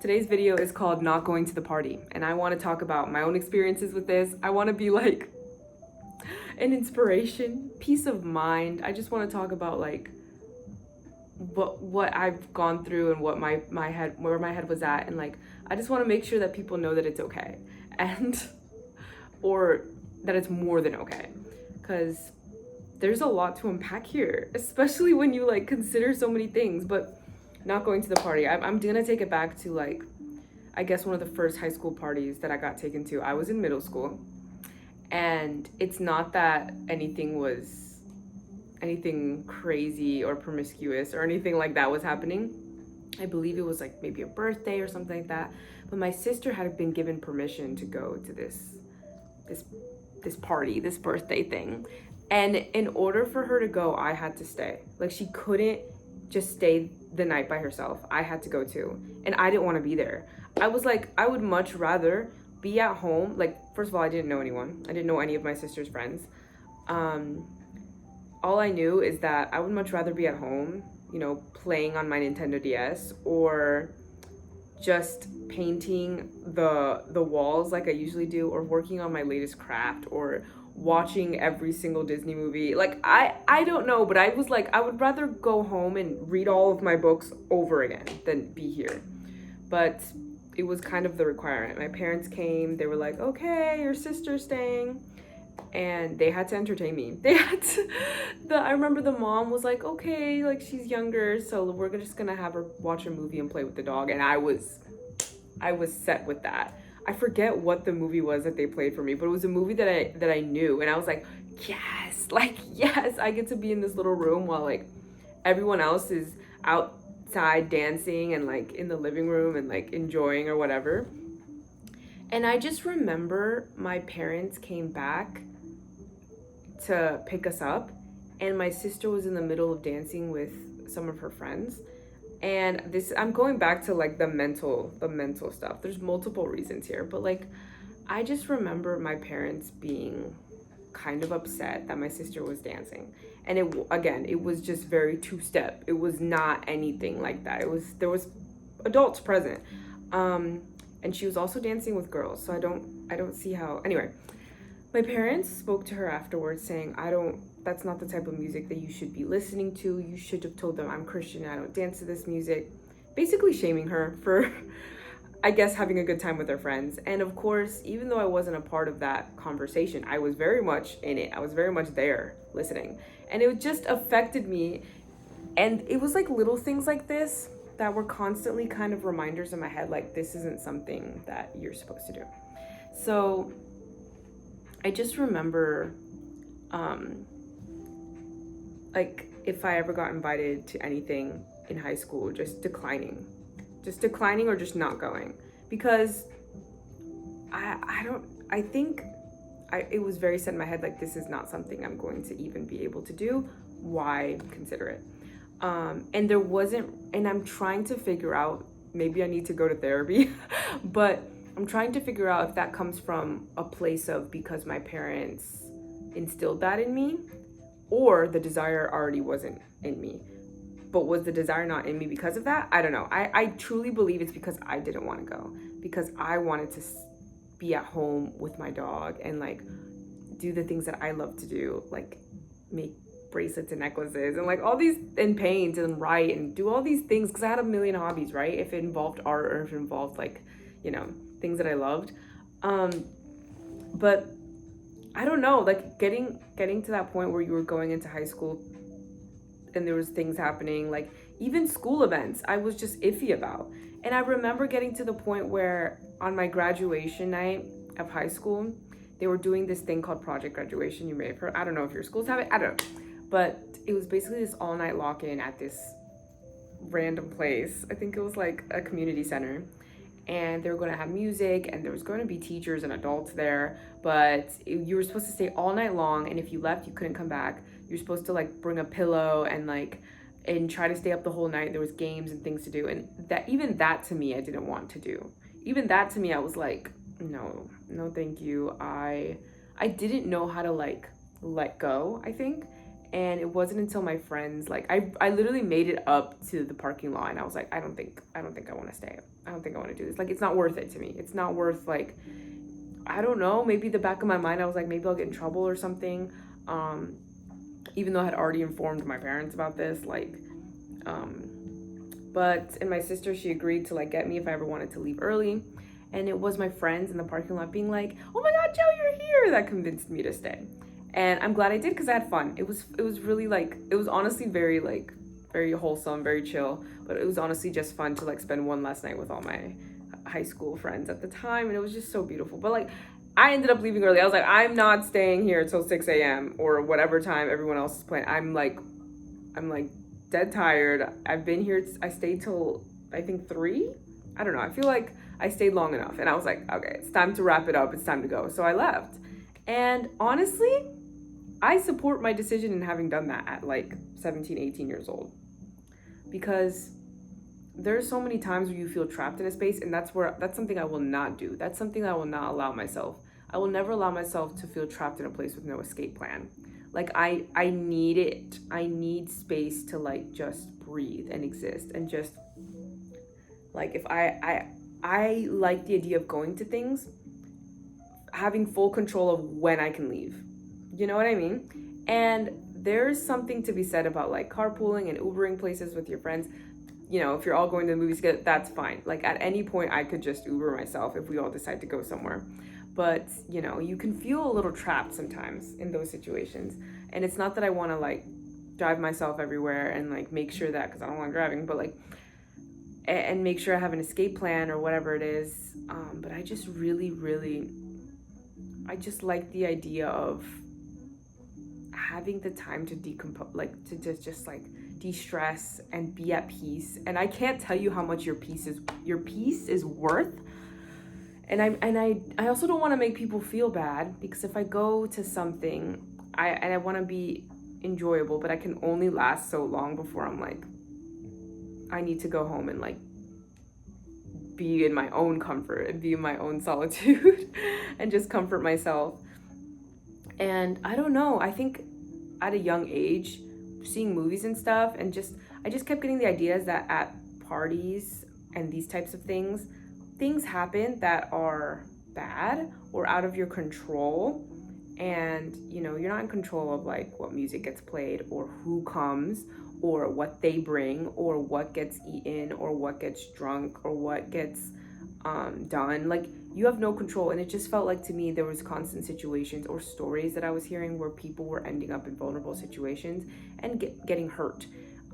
Today's video is called Not Going to the Party, and I want to talk about my own experiences with this. I want to be like an inspiration, peace of mind. I just want to talk about like what I've gone through and what my head where my head was at, and like I just want to make sure that people know that it's okay and or that it's more than okay, because there's a lot to unpack here, especially when you like consider so many things. But not going to the party, I'm gonna take it back to like, I guess one of the first high school parties that I got taken to. I was in middle school, and it's not that anything crazy or promiscuous or anything like that was happening. I believe it was like maybe a birthday or something like that. But my sister had been given permission to go to this party, this birthday thing. And in order for her to go, I had to stay. Like, she couldn't just stay the night by herself. I had to go too. And I didn't want to be there. I was like, I would much rather be at home. Like, first of all, I didn't know anyone. I didn't know any of my sister's friends. All I knew is that I would much rather be at home, you know, playing on my Nintendo DS, or just painting the walls like I usually do, or working on my latest craft, or watching every single Disney movie. Like, I don't know, but I was like, I would rather go home and read all of my books over again than be here. But it was kind of the requirement. My parents came, they were like, okay, your sister's staying, and they had to entertain me. I remember the mom was like, okay, like, she's younger, so we're just gonna have her watch a movie and play with the dog. And I was set with that. I forget what the movie was that they played for me, but it was a movie that I knew, and I was like, yes, like, yes, I get to be in this little room while like everyone else is outside dancing and like in the living room and like enjoying or whatever. And I just remember my parents came back to pick us up, and my sister was in the middle of dancing with some of her friends. And this, I'm going back to like the mental stuff. There's multiple reasons here, but like, I just remember my parents being kind of upset that my sister was dancing. And it was just very two-step. It was not anything like that. There was adults present. And she was also dancing with girls. So I don't see how. Anyway, my parents spoke to her afterwards saying, that's not the type of music that you should be listening to. You should have told them I'm Christian and I don't dance to this music. Basically shaming her for, I guess, having a good time with her friends. And of course, even though I wasn't a part of that conversation, I was very much in it. I was very much there listening. And it just affected me. And it was like little things like this that were constantly kind of reminders in my head, like, this isn't something that you're supposed to do. So I just remember, like, if I ever got invited to anything in high school, just declining or just not going, because I think it was very set in my head, like, this is not something I'm going to even be able to do. Why consider it? And there wasn't, and I'm trying to figure out, maybe I need to go to therapy, but I'm trying to figure out if that comes from a place of because my parents instilled that in me, or the desire already wasn't in me. But was the desire not in me because of that? I don't know. I truly believe it's because I didn't want to go, because I wanted to be at home with my dog and like do the things that I love to do, like make bracelets and necklaces and like all these, and paint and write and do all these things, because I had a million hobbies, right? If it involved art or if it involved like, you know, things that I loved. But I don't know, like getting to that point where you were going into high school and there was things happening, like even school events, I was just iffy about. And I remember getting to the point where on my graduation night of high school, they were doing this thing called Project Graduation. You may have heard, I don't know if your schools have it, I don't know. But it was basically this all night lock-in at this random place. I think it was like a community center. And they were going to have music, and there was going to be teachers and adults there, but you were supposed to stay all night long, and if you left, you couldn't come back. You're supposed to like bring a pillow and try to stay up the whole night. There was games and things to do, and that to me, I didn't want to do. Even that to me, I was like, no, thank you. I didn't know how to like let go, I think. And it wasn't until my friends, like, I literally made it up to the parking lot, and I was like, I don't think I want to stay. I don't think I want to do this. Like, it's not worth it to me. It's not worth, like, I don't know, maybe the back of my mind, I was like, maybe I'll get in trouble or something. Even though I had already informed my parents about this, like, but, and my sister, she agreed to, like, get me if I ever wanted to leave early. And it was my friends in the parking lot being like, oh my God, Joe, you're here, that convinced me to stay. And I'm glad I did, because I had fun. It was really, like, it was honestly very, like, very wholesome, very chill, but it was honestly just fun to, like, spend one last night with all my high school friends at the time, and it was just so beautiful. But, like, I ended up leaving early. I was like, I'm not staying here till 6 a.m. or whatever time everyone else is playing. I'm like dead tired. I've been here, I stayed till I think 3. I don't know. I feel like I stayed long enough, and I was like, okay, it's time to wrap it up. It's time to go. So I left. And honestly, I support my decision in having done that at like 17, 18 years old, because there's so many times where you feel trapped in a space, and that's something I will not do. That's something I will not allow myself. I will never allow myself to feel trapped in a place with no escape plan. Like, I need it. I need space to, like, just breathe and exist, and just, like, if I like the idea of going to things, having full control of when I can leave. You know what I mean? And there's something to be said about, like, carpooling and Ubering places with your friends. You know, if you're all going to the movies together, that's fine. Like, at any point, I could just Uber myself if we all decide to go somewhere. But, you know, you can feel a little trapped sometimes in those situations. And it's not that I want to, like, drive myself everywhere and, like, make sure that, because I don't like driving, but, like, and make sure I have an escape plan or whatever it is. But I just really, really, I just like the idea of having the time to decompose, like, to just like de-stress and be at peace. And I can't tell you how much your peace is worth. And I also don't want to make people feel bad, because if I go to something, I want to be enjoyable, but I can only last so long before I'm like, I need to go home and, like, be in my own comfort and be in my own solitude and just comfort myself. And I don't know, I think at a young age, seeing movies and stuff, and I just kept getting the ideas that at parties and these types of things happen that are bad or out of your control. And, you know, you're not in control of, like, what music gets played or who comes or what they bring or what gets eaten or what gets drunk or what gets done. Like, you have no control. And it just felt like, to me, there was constant situations or stories that I was hearing where people were ending up in vulnerable situations and getting hurt.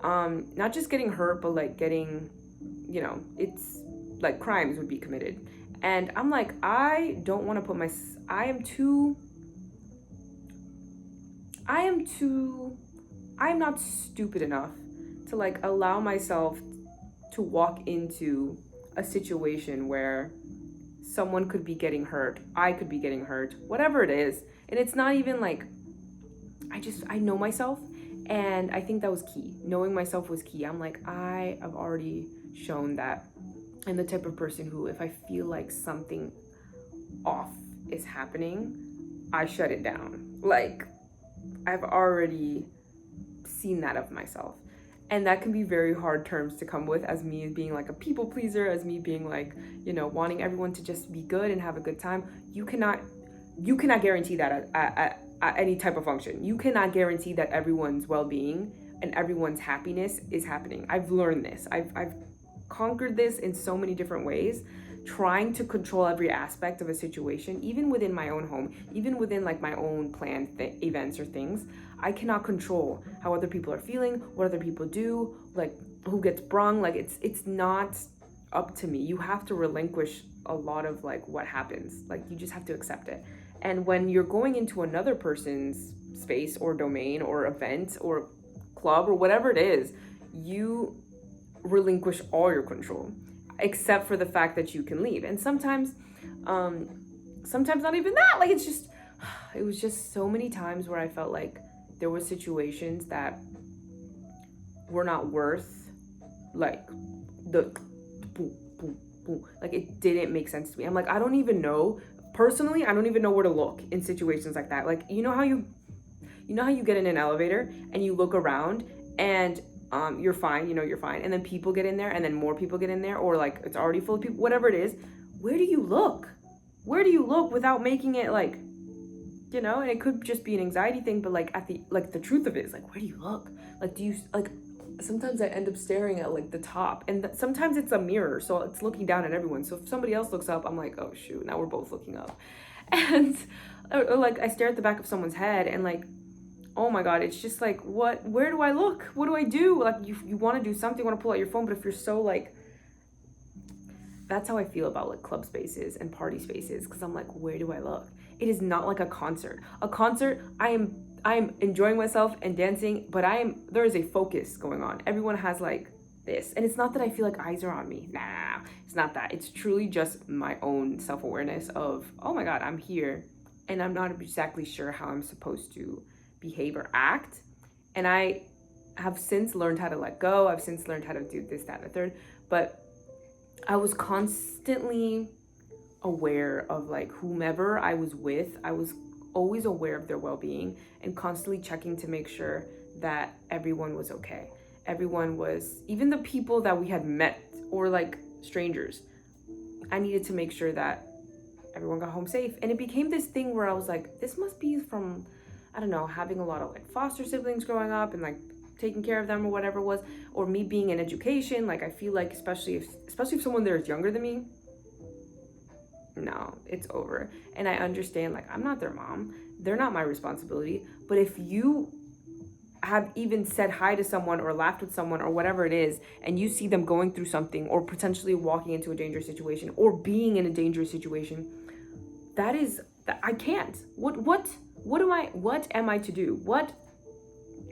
Not just getting hurt, but, like, getting, you know, it's like crimes would be committed. And I'm like, I don't want to put I am not stupid enough to, like, allow myself to walk into a situation where someone could be getting hurt, I could be getting hurt, whatever it is. And it's not even like, I know myself, and I think that was key. Knowing myself was key. I'm like, I have already shown that I'm the type of person who, if I feel like something off is happening, I shut it down. Like, I've already seen that of myself. And that can be very hard terms to come with, as me being, like, a people pleaser, as me being, like, you know, wanting everyone to just be good and have a good time. You cannot guarantee that at any type of function. You cannot guarantee that everyone's well-being and everyone's happiness is happening. I've learned this. I've conquered this in so many different ways, trying to control every aspect of a situation, even within my own home, even within, like, my own planned events or things. I cannot control how other people are feeling, what other people do, like, who gets brung. Like, it's not up to me. You have to relinquish a lot of, like, what happens. Like, you just have to accept it. And when you're going into another person's space or domain or event or club or whatever it is, you relinquish all your control, except for the fact that you can leave. And sometimes not even that. Like, it was just so many times where I felt like there were situations that were not worth, like, the boom, boom, boom. Like, it didn't make sense to me. I'm like, I don't even know where to look in situations like that. Like, you know You know how you get in an elevator and you look around and you're fine, you're fine, and then people get in there and then more people get in there, or like it's already full of people, whatever it is. Where do you look? Where do you look without making it like, and it could just be an anxiety thing, but like the truth of it is like, where do you look? Like, do you like, sometimes I end up staring at like the top, and sometimes it's a mirror, so it's looking down at everyone. So if somebody else looks up, I'm like, oh shoot, now we're both looking up. And or like I stare at the back of someone's head and like, oh my god, it's just like, where do I look? What do I do? Like you want to do something, you want to pull out your phone, but if you're so like, that's how I feel about like club spaces and party spaces, because I'm like, where do I look? It is not like a concert. A concert, I am enjoying myself and dancing, but there is a focus going on. Everyone has like this, and it's not that I feel like eyes are on me. Nah, it's not that. It's truly just my own self-awareness of, oh my god, I'm here and I'm not exactly sure how I'm supposed to behave or act. And I have since learned how to let go. I've since learned how to do this, that, and the third, but I was constantly aware of like whomever I was with. I was always aware of their well-being and constantly checking to make sure that everyone was okay. Everyone was, even the people that we had met or like strangers, I needed to make sure that everyone got home safe. And it became this thing where I was like, this must be from, I don't know, having a lot of like foster siblings growing up and like taking care of them or whatever it was, or me being in education. Like I feel like especially if someone there is younger than me, no, it's over. And I understand, like, I'm not their mom, they're not my responsibility. But if you have even said hi to someone or laughed with someone or whatever it is, and you see them going through something or potentially walking into a dangerous situation or being in a dangerous situation, I can't. What am I to do?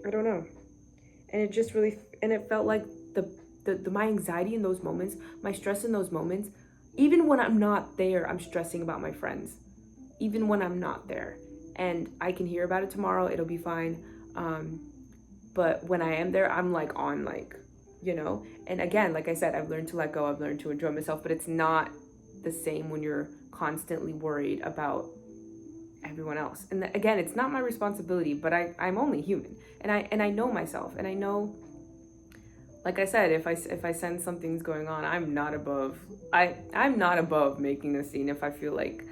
I don't know. And it just really, and it felt like my anxiety in those moments, my stress in those moments, even when I'm not there, I'm stressing about my friends. Even when I'm not there. And I can hear about it tomorrow, it'll be fine. But when I am there, I'm like on like, and again, like I said, I've learned to let go, I've learned to enjoy myself, but it's not the same when you're constantly worried about everyone else. And again, it's not my responsibility, but I'm only human, and I know myself, and I know, like I said, if I sense something's going on, I'm not above making a scene if I feel like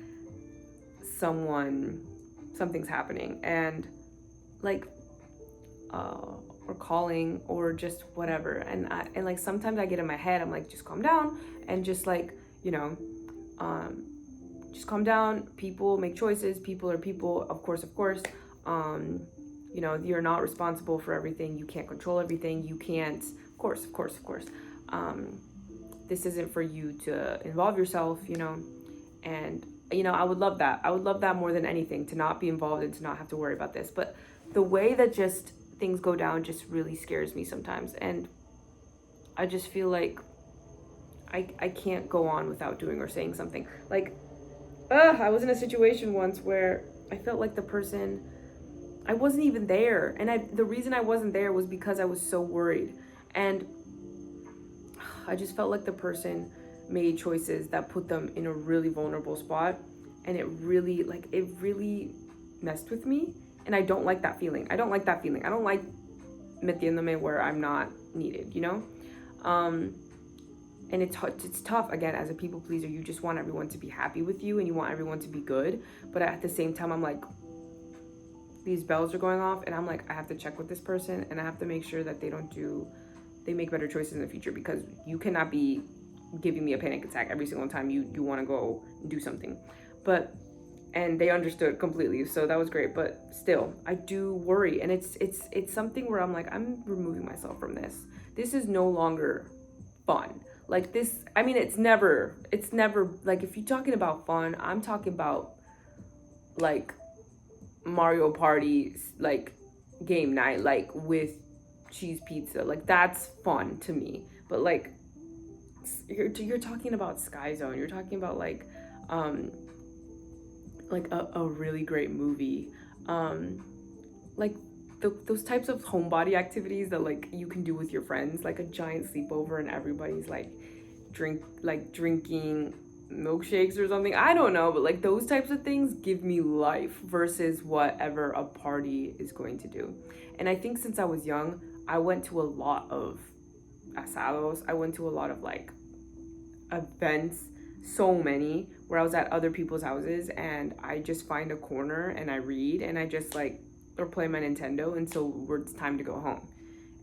something's happening, and like or calling or just whatever, and like sometimes I get in my head, I'm like, just calm down, and just like, just calm down. People make choices, people are people, of course. You're not responsible for everything, you can't control everything, you can't, of course. This isn't for you to involve yourself, and I would love that more than anything, to not be involved and to not have to worry about this. But the way that just things go down just really scares me sometimes, and I just feel like I can't go on without doing or saying something. Like I was in a situation once where I felt like the person, I wasn't even there, and the reason I wasn't there was because I was so worried, and I just felt like the person made choices that put them in a really vulnerable spot, and it really messed with me, and I don't like that feeling. I don't like metiéndome where I'm not needed, and it's tough, again, as a people pleaser. You just want everyone to be happy with you, and you want everyone to be good, but at the same time, I'm like, these bells are going off, and I'm like, I have to check with this person, and I have to make sure that they make better choices in the future, because you cannot be giving me a panic attack every single time you want to go do something. And they understood completely, so that was great. But still, I do worry, and it's something where I'm like, I'm removing myself from this. This is no longer fun. Like this, I mean, it's never like, if you're talking about fun, I'm talking about like Mario Party, like game night, like with cheese pizza, like that's fun to me. But like you're talking about Sky Zone, you're talking about like a really great movie, like those types of homebody activities that like you can do with your friends, like a giant sleepover and everybody's like drinking milkshakes or something. I don't know, but like those types of things give me life versus whatever a party is going to do. And I think since I was young, I went to a lot of asados. I went to a lot of like events, so many, where I was at other people's houses and I just find a corner and I read and I just like, or play my Nintendo until it's time to go home.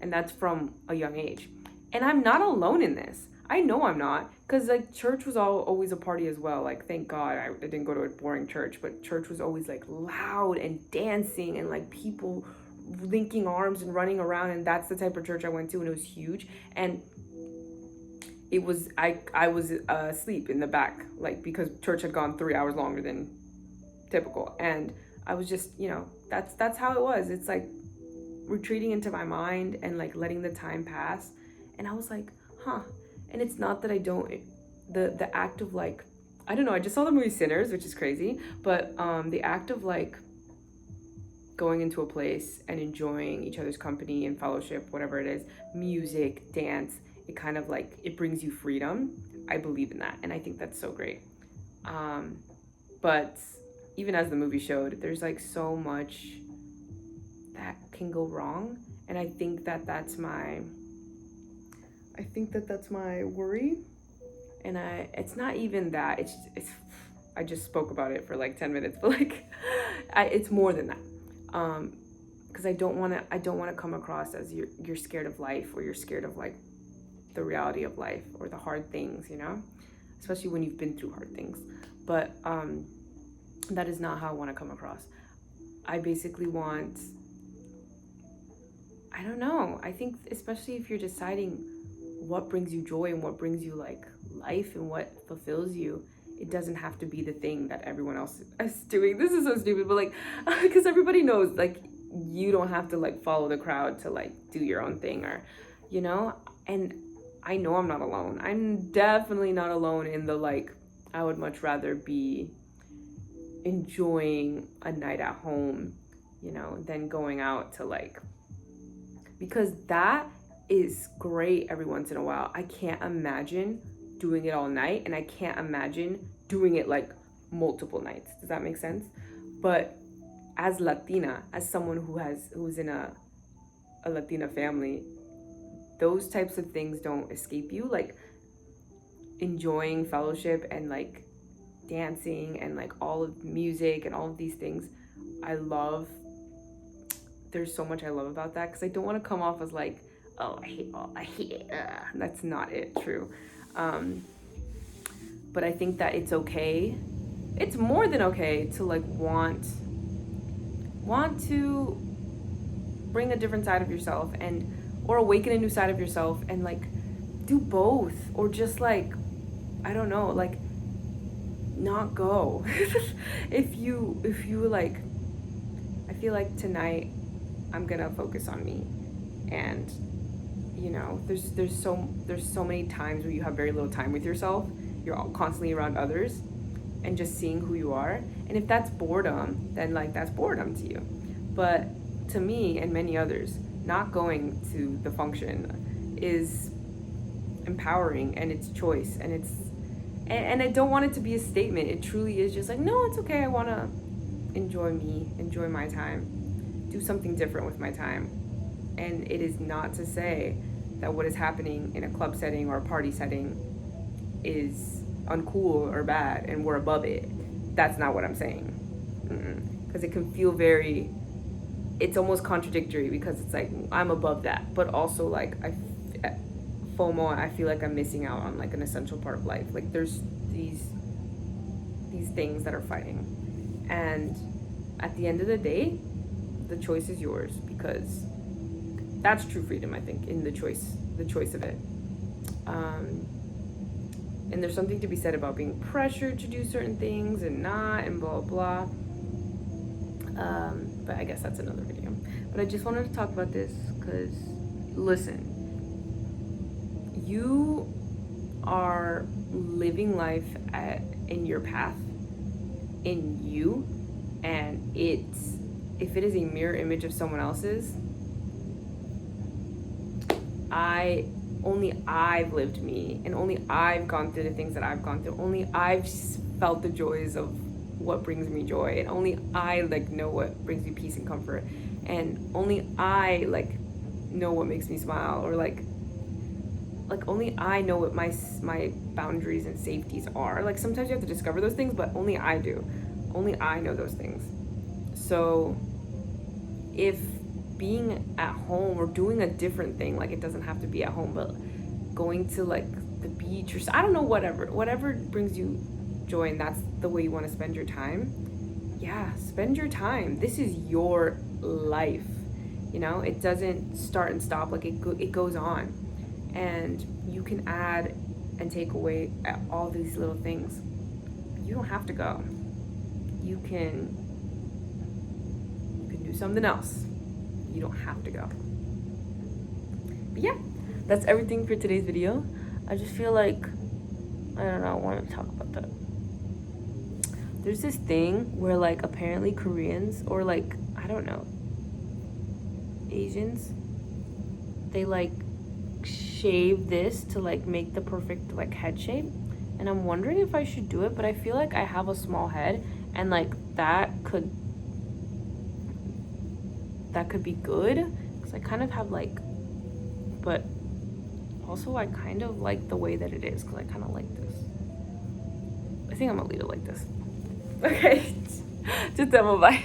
And that's from a young age. And I'm not alone in this. I know I'm not, because like church was always a party as well. Like, thank God I didn't go to a boring church, but church was always like loud and dancing and like people linking arms and running around. And that's the type of church I went to, and it was huge. And it was, I was asleep in the back, like, because church had gone 3 hours longer than typical. And I was just, that's how it was. It's like retreating into my mind and like letting the time pass. And I was like, huh. And it's not that I don't, the act of like, I don't know, I just saw the movie Sinners, which is crazy, but the act of like going into a place and enjoying each other's company and fellowship, whatever it is, music, dance, it kind of like, it brings you freedom. I believe in that, and I think that's so great. But even as the movie showed, there's like so much that can go wrong, and I think that that's my worry. And it's not even that, it's I just spoke about it for like 10 minutes, but like it's more than that. Because I don't want to come across as you're scared of life, or you're scared of like the reality of life or the hard things, especially when you've been through hard things. But that is not how I want to come across. I basically want, I don't know, I think especially if you're deciding what brings you joy and what brings you like life and what fulfills you, it doesn't have to be the thing that everyone else is doing. This is so stupid, but like, because everybody knows, like, you don't have to like follow the crowd to like do your own thing, or, and I know I'm not alone. I'm definitely not alone in the like, I would much rather be enjoying a night at home, than going out to like, because that is great every once in a while. I can't imagine doing it all night, and I can't imagine doing it like multiple nights. Does that make sense? But as Latina, as someone who's in a Latina family, those types of things don't escape you. Like enjoying fellowship and like dancing and like all of music and all of these things, I love. There's so much I love about that, because I don't want to come off as like, oh, I hate it. That's not it, true. But I think that it's okay. It's more than okay to like want to bring a different side of yourself, or awaken a new side of yourself, and like do both, or just like, I don't know, like not go. if you like, I feel like tonight I'm gonna focus on me, and there's so many times where you have very little time with yourself. You're all constantly around others and just seeing who you are. And if that's boredom, then like that's boredom to you. But to me and many others, not going to the function is empowering, and it's choice, and I don't want it to be a statement. It truly is just like, no, it's okay. I want to enjoy me, enjoy my time, do something different with my time. And it is not to say that what is happening in a club setting or a party setting is uncool or bad and we're above it. That's not what I'm saying. Because it can feel it's almost contradictory, because it's like, I'm above that, but also like FOMO, I feel like I'm missing out on like an essential part of life. Like there's these things that are fighting, and at the end of the day, the choice is yours, because that's true freedom, I think, in the choice of it. And there's something to be said about being pressured to do certain things and not, and blah, blah. But I guess that's another video. But I just wanted to talk about this because, listen, you are living life in your path, in you, and if it is a mirror image of someone else's, I only I've lived me, and only I've gone through the things that I've gone through. Only I've felt the joys of what brings me joy, and only I like know what brings me peace and comfort, and only I like know what makes me smile, or like only I know what my boundaries and safeties are. Like sometimes you have to discover those things, but only I do. Only I know those things. So if being at home or doing a different thing, like it doesn't have to be at home, but going to like the beach or I don't know, whatever brings you joy, and that's the way you want to spend your time, yeah, spend your time. This is your life, you know. It doesn't start and stop. Like it goes on, and you can add and take away all these little things. You don't have to go. You can do something else. You don't have to go. But yeah, that's everything for today's video. I just feel like, I don't know, I want to talk about that. There's this thing where like apparently Koreans, or like, I don't know, Asians, they like shave this to like make the perfect like head shape, and I'm wondering if I should do it, but I feel like I have a small head, and like that could be good, because I kind of have like, but also I kind of like the way that it is, because I kind of like this. I think I'm gonna leave it like this. Okay, just bye.